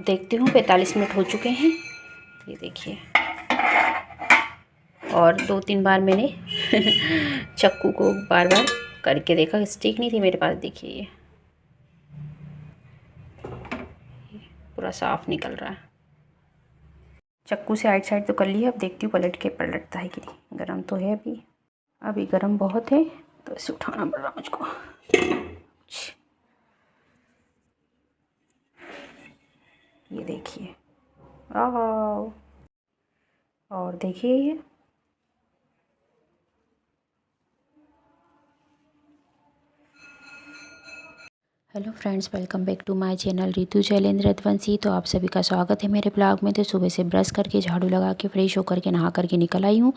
देखती हूँ 45 मिनट हो चुके हैं, ये देखिए। और 2-3 बार मैंने चक्कू को बार बार करके देखा, स्टिक नहीं थी मेरे पास। देखिए ये पूरा साफ निकल रहा है। चक्कू से आइट साइड तो कर ली है, अब देखती हूँ पलट के पलटता है कि नहीं। गर्म तो है अभी गर्म बहुत है, तो इसे उठाना पड़ रहा मुझको। ये देखिए, और देखिए ये hello friends, welcome back to my channel Ritu Shailendra Raghuvanshi. तो आप सभी का स्वागत है मेरे ब्लॉग में। तो सुबह से ब्रश करके, झाड़ू लगा के, फ्रेश होकर के, नहा करके निकल आई हूँ।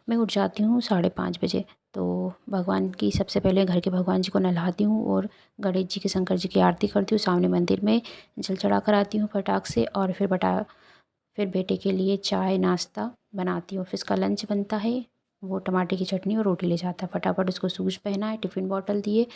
मैं उठ जाती हूँ 5:30 बजे। तो भगवान की सबसे पहले घर के भगवान जी को नहलाती हूँ और गणेश जी की, शंकर जी की आरती करती हूँ। सामने मंदिर में जल चढ़ा कर आती हूँ फटाक से। और फिर बेटे के लिए चाय नाश्ता बनाती हूँ। फिर इसका लंच बनता है, वो टमाटर की चटनी और रोटी ले जाता है। फटाफट उसको शूज़ पहनाए, टिफ़िन बॉटल दिए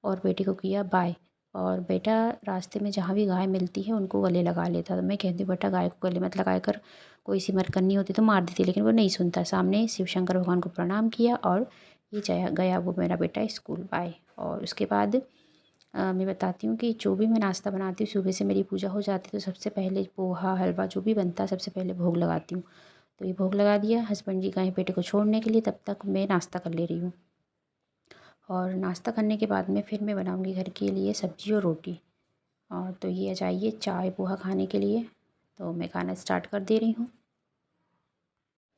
और बेटे को किया बाय। और बेटा रास्ते में जहाँ भी गाय मिलती है उनको गले लगा लेता। तो मैं कहती हूँ बेटा गाय को गले मत लगाया कर, कोई सी मरकन्नी होती तो मार देती, लेकिन वो नहीं सुनता। सामने शिव शंकर भगवान को प्रणाम किया और ये गया वो मेरा बेटा स्कूल बाय। और उसके बाद मैं बताती हूँ कि जो भी मैं नाश्ता बनाती हूँ, सुबह से मेरी पूजा हो जाती है तो सबसे पहले पोहा हलवा जो भी बनता है सबसे पहले भोग लगाती हूँ। तो ये भोग लगा दिया, हस्बैंड जी गए बेटे को छोड़ने के लिए, तब तक मैं नाश्ता कर ले रही हूँ। और नाश्ता करने के बाद में फिर मैं बनाऊँगी घर के लिए सब्ज़ी और रोटी। और तो ये आ जाइए चाय पोहा खाने के लिए। तो मैं खाना स्टार्ट कर दे रही हूँ।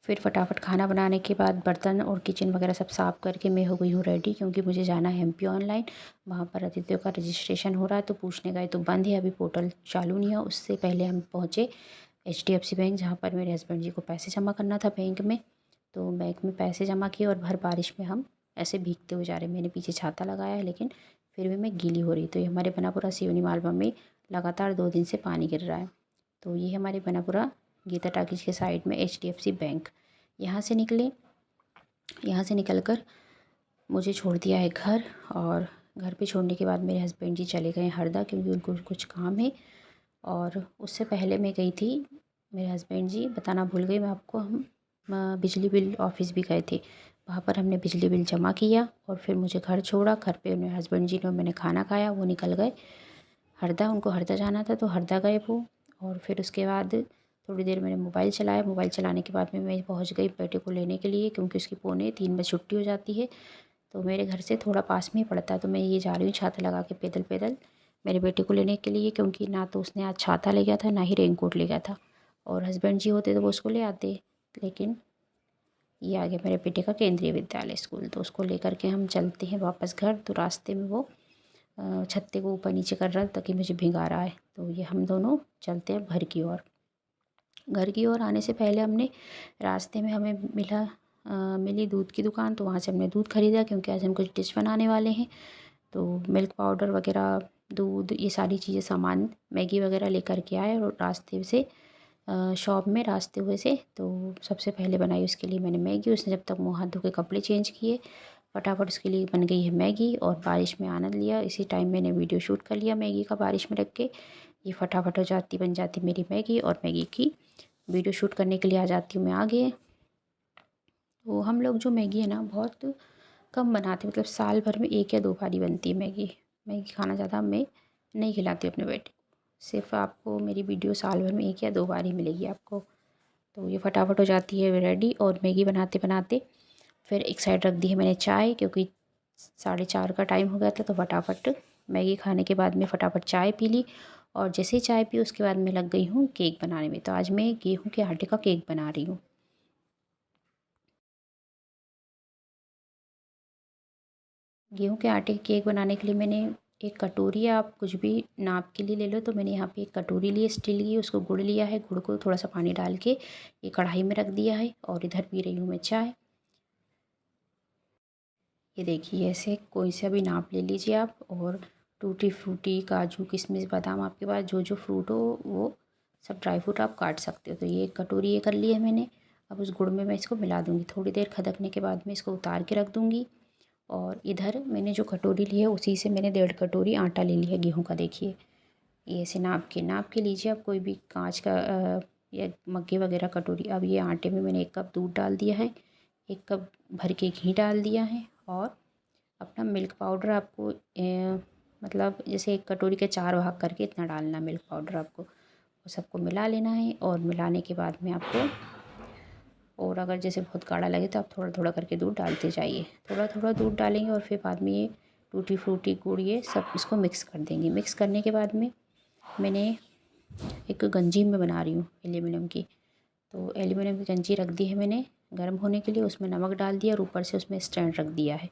फिर फटाफट खाना बनाने के बाद बर्तन और किचन वगैरह सब साफ़ करके मैं हो गई हूँ रेडी, क्योंकि मुझे जाना है MP ऑनलाइन। वहाँ पर अतिथियों का रजिस्ट्रेशन हो रहा है, तो पूछने गए तो बंद है, अभी पोर्टल चालू नहीं है। उससे पहले हम पहुँचे HDFC बैंक, जहाँ पर मेरे हस्बैंड जी को पैसे जमा करना था बैंक में। तो बैंक में पैसे जमा किए और भर बारिश में हम ऐसे भीगते हुए जा रहे हैं। मैंने पीछे छाता लगाया है, लेकिन फिर भी मैं गीली हो रही। तो ये हमारे बनापुरा सिवनी मालवा में लगातार 2 दिन से पानी गिर रहा है। तो ये हमारे बनापुरा गीता टाकीज के साइड में HDFC बैंक। यहाँ से निकल कर मुझे छोड़ दिया है घर। और घर पे छोड़ने के बाद मेरे हस्बैंड जी चले गए हरदा, क्योंकि उनको कुछ काम है। और उससे पहले मैं गई थी, मेरे हस्बैंड जी बताना भूल गई मैं आपको, हम बिजली बिल ऑफिस भी गए थे। वहाँ पर हमने बिजली बिल जमा किया और फिर मुझे घर छोड़ा। घर पे मेरे हस्बैंड जी ने, मैंने खाना खाया, वो निकल गए हरदा। उनको हरदा जाना था तो हरदा गए वो। और फिर उसके बाद थोड़ी देर मैंने मोबाइल चलाया। मोबाइल चलाने के बाद में मैं पहुंच गई बेटे को लेने के लिए, क्योंकि उसकी 2:45 बजे छुट्टी हो जाती है। तो मेरे घर से थोड़ा पास में ही पड़ता है, तो मैं ये जा रही हूँ छाता लगा के पैदल पैदल मेरे बेटे को लेने के लिए, क्योंकि ना तो उसने आज छाता ले गया था ना ही रेनकोट ले गया था। और हस्बैंड जी होते तो वो उसको ले आते, लेकिन ये आ गया मेरे बेटे का केंद्रीय विद्यालय स्कूल। तो उसको लेकर के हम चलते हैं वापस घर। तो रास्ते में वो छत्ते को ऊपर नीचे कर रहा है ताकि मुझे भिगा रहा है। तो ये हम दोनों चलते हैं घर की ओर। घर की ओर आने से पहले हमने रास्ते में हमें मिली दूध की दुकान, तो वहाँ से हमने दूध ख़रीदा, क्योंकि आज हम कुछ डिश बनाने वाले हैं। तो मिल्क पाउडर वगैरह, दूध, ये सारी चीज़ें सामान, मैगी वगैरह लेकर के आए। और रास्ते से शॉप में रास्ते हुए से तो सबसे पहले बनाई उसके लिए मैंने मैगी। उसने जब तक मुँह हाथ धो के कपड़े चेंज किए, फटाफट उसके लिए बन गई है मैगी। और बारिश में आनंद लिया, इसी टाइम मैंने वीडियो शूट कर लिया मैगी का बारिश में रख के। ये फटाफट हो जाती, बन जाती मेरी मैगी। और मैगी की वीडियो शूट करने के लिए आ जाती हूँ मैं आगे। तो हम लोग जो मैगी है ना बहुत कम बनाते, मतलब साल भर में 1 या 2 बार ही बनती है मैगी। मैगी खाना ज़्यादा मैं नहीं खिलाती अपने बेटे को। सिर्फ आपको मेरी वीडियो साल भर में 1 या 2 बार ही मिलेगी आपको। तो ये फटाफट हो जाती है रेडी। और मैगी बनाते बनाते फिर एक साइड रख दी है मैंने चाय, क्योंकि 4:30 का टाइम हो गया था। तो फटाफट मैगी खाने के बाद में फटाफट चाय पी ली। और जैसे ही चाय पी उसके बाद मैं लग गई हूँ केक बनाने में। तो आज मैं गेहूँ के आटे का केक बना रही हूँ। गेहूँ के आटे के केक बनाने के लिए मैंने एक कटोरी, आप कुछ भी नाप के लिए ले लो, तो मैंने यहाँ पे एक कटोरी ली स्टील की, उसको गुड़ लिया है। गुड़ को थोड़ा सा पानी डाल के ये कढ़ाई में रख दिया है। और इधर पी रही हूँ मैं चाय। ये देखिए, ऐसे कोई सा भी नाप ले लीजिए आप। और टूटी फ्रूटी, काजू, किशमिश, बादाम, आपके पास जो जो फ्रूट हो वो सब ड्राई फ्रूट आप काट सकते हो। तो ये एक कटोरी ये कर ली है मैंने। अब उस गुड़ में मैं इसको मिला दूँगी। थोड़ी देर खदकने के बाद में इसको उतार के रख दूँगी। और इधर मैंने जो कटोरी ली है उसी से मैंने 1.5 कटोरी आटा ले लिया गेहूँ का, देखिए। ये ऐसे नाप के लीजिए आप, कोई भी कांच का या मग्गे वगैरह कटोरी। अब ये आटे में मैंने 1 कप दूध डाल दिया है, 1 कप भर के घी डाल दिया है और अपना मिल्क पाउडर आपको मतलब जैसे 1 कटोरी के 4 भाग करके इतना डालना मिल्क पाउडर आपको। वो सबको मिला लेना है और मिलाने के बाद में आपको, और अगर जैसे बहुत गाढ़ा लगे तो आप थोड़ा थोड़ा करके दूध डालते जाइए। थोड़ा थोड़ा दूध डालेंगे और फिर बाद में ये टूटी फ्रूटी गुड़ ये सब इसको मिक्स कर देंगे। मिक्स करने के बाद में मैंने एक गंजी में बना रही हूँ एल्युमिनियम की, तो एल्युमिनियम की गंजी रख दी है मैंने गर्म होने के लिए। उसमें नमक डाल दिया और ऊपर से उसमें स्टैंड रख दिया है।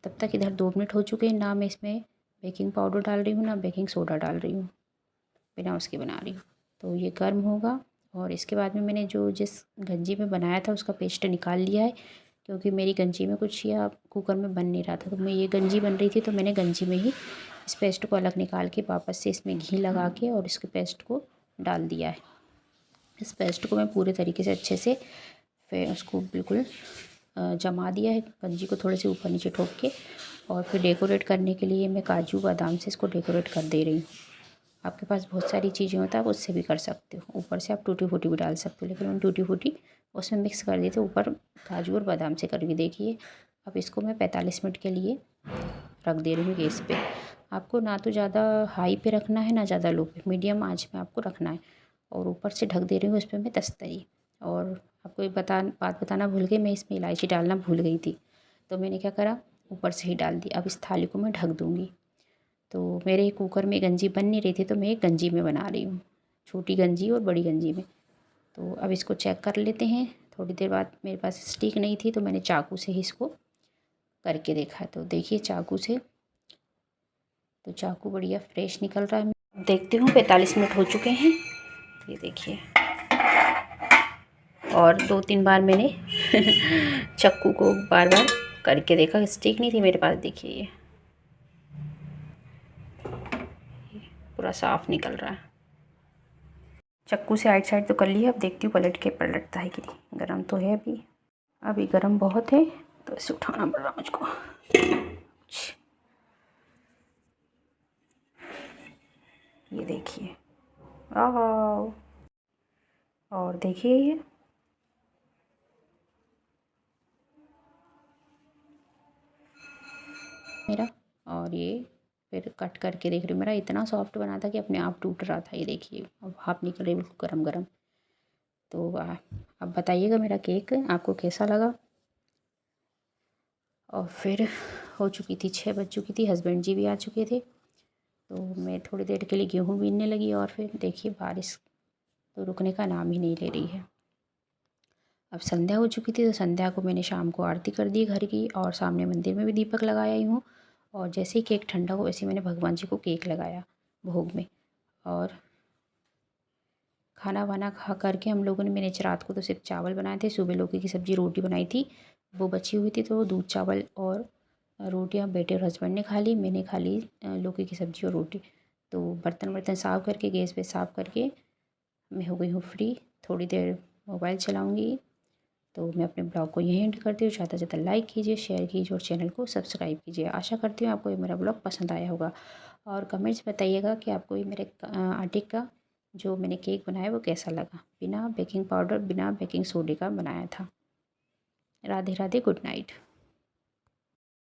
तब तक इधर 2 मिनट हो चुके हैं। ना मैं इसमें बेकिंग पाउडर डाल रही हूँ ना बेकिंग सोडा डाल रही हूँ, बिना उसके बना रही हूँ। तो ये गर्म होगा और इसके बाद में मैंने जो जिस गंजी में बनाया था उसका पेस्ट निकाल लिया है, क्योंकि मेरी गंजी में कुछ या कुकर में बन नहीं रहा था। तो मैं ये गंजी बन रही थी तो मैंने गंजी में ही इस पेस्ट को अलग निकाल के वापस से इसमें घी लगा के और इसके पेस्ट को डाल दिया है। इस पेस्ट को मैं पूरे तरीके से अच्छे से फिर उसको बिल्कुल जमा दिया है गंजी को, थोड़े से ऊपर नीचे ठोक के। और फिर डेकोरेट करने के लिए मैं काजू बादाम से इसको डेकोरेट कर दे रही हूँ। आपके पास बहुत सारी चीज़ें होता है आप उससे भी कर सकते हो। ऊपर से आप टूटी फूटी भी डाल सकते हो, लेकिन मैंने टूटी फूटी उसमें मिक्स कर दी थी ऊपर काजू और बादाम से करके। देखिए अब इसको मैं 45 मिनट के लिए रख दे रही हूँ गैस पे। आपको ना तो ज़्यादा हाई पे रखना है ना ज़्यादा लो पे, मीडियम आंच में आपको रखना है। और ऊपर से ढक दे रही हूँ इस पर मैं तस्तरी। और आपको एक बात बताना भूल गई, मैं इसमें इलायची डालना भूल गई थी, तो मैंने क्या करा ऊपर से ही डाल दी। अब इस थाली को मैं ढक दूँगी। तो मेरे कुकर में गंजी बन नहीं रही थी तो मैं एक गंजी में बना रही हूँ, छोटी गंजी और बड़ी गंजी में। तो अब इसको चेक कर लेते हैं। थोड़ी देर बाद मेरे पास स्टिक नहीं थी तो मैंने चाकू से ही इसको करके देखा। तो देखिए चाकू से, तो चाकू बढ़िया फ्रेश निकल रहा है। देखती हूँ 45 मिनट हो चुके हैं, ये देखिए। और 2-3 बार मैंने चाकू को बार बार करके देखा, स्टिक नहीं थी मेरे पास। देखिए ये पूरा साफ निकल रहा है। चाकू से आइट साइड तो कर लिया, अब देखती हूँ पलटता है कि नहीं। गरम तो है अभी गरम बहुत है तो इसे उठाना पड़ रहा मुझको। ये देखिए आह, और देखिए ये मेरा, और ये फिर कट करके देख रही हूँ। मेरा इतना सॉफ्ट बना था कि अपने आप टूट रहा था। ये देखिए अब भाप निकल रही है बिल्कुल गरम गरम। तो अब बताइएगा मेरा केक आपको कैसा लगा। और फिर हो चुकी थी 6 बज चुकी थी, हस्बैंड जी भी आ चुके थे। तो मैं थोड़ी देर के लिए गेहूँ बीनने लगी और फिर देखिए बारिश तो रुकने का नाम ही नहीं ले रही है। अब संध्या हो चुकी थी तो संध्या को मैंने शाम को आरती कर दी घर की, और सामने मंदिर में भी दीपक लगाया ही हूँ। और जैसे ही केक ठंडा हो वैसे ही मैंने भगवान जी को केक लगाया भोग में। और खाना वाना खा करके हम लोगों ने, मैंने रात को तो सिर्फ चावल बनाए थे, सुबह लौकी की सब्ज़ी रोटी बनाई थी वो बची हुई थी, तो दूध चावल और रोटियां बेटे और हस्बैंड ने खा ली, मैंने खा ली लौकी की सब्ज़ी और रोटी। तो बर्तन साफ़ करके गैस पे साफ़ करके मैं हो गई हूँ फ्री। थोड़ी देर मोबाइल चलाऊँगी। तो मैं अपने ब्लॉग को यहीं एंड करती हूँ। ज़्यादा से ज़्यादा लाइक कीजिए, शेयर कीजिए और चैनल को सब्सक्राइब कीजिए। आशा करती हूँ आपको ये मेरा ब्लॉग पसंद आया होगा। और कमेंट्स बताइएगा कि आपको ये मेरे आटे का जो मैंने केक बनाया वो कैसा लगा। बिना बेकिंग पाउडर बिना बेकिंग सोडे का बनाया था। Radhe Radhe, good night.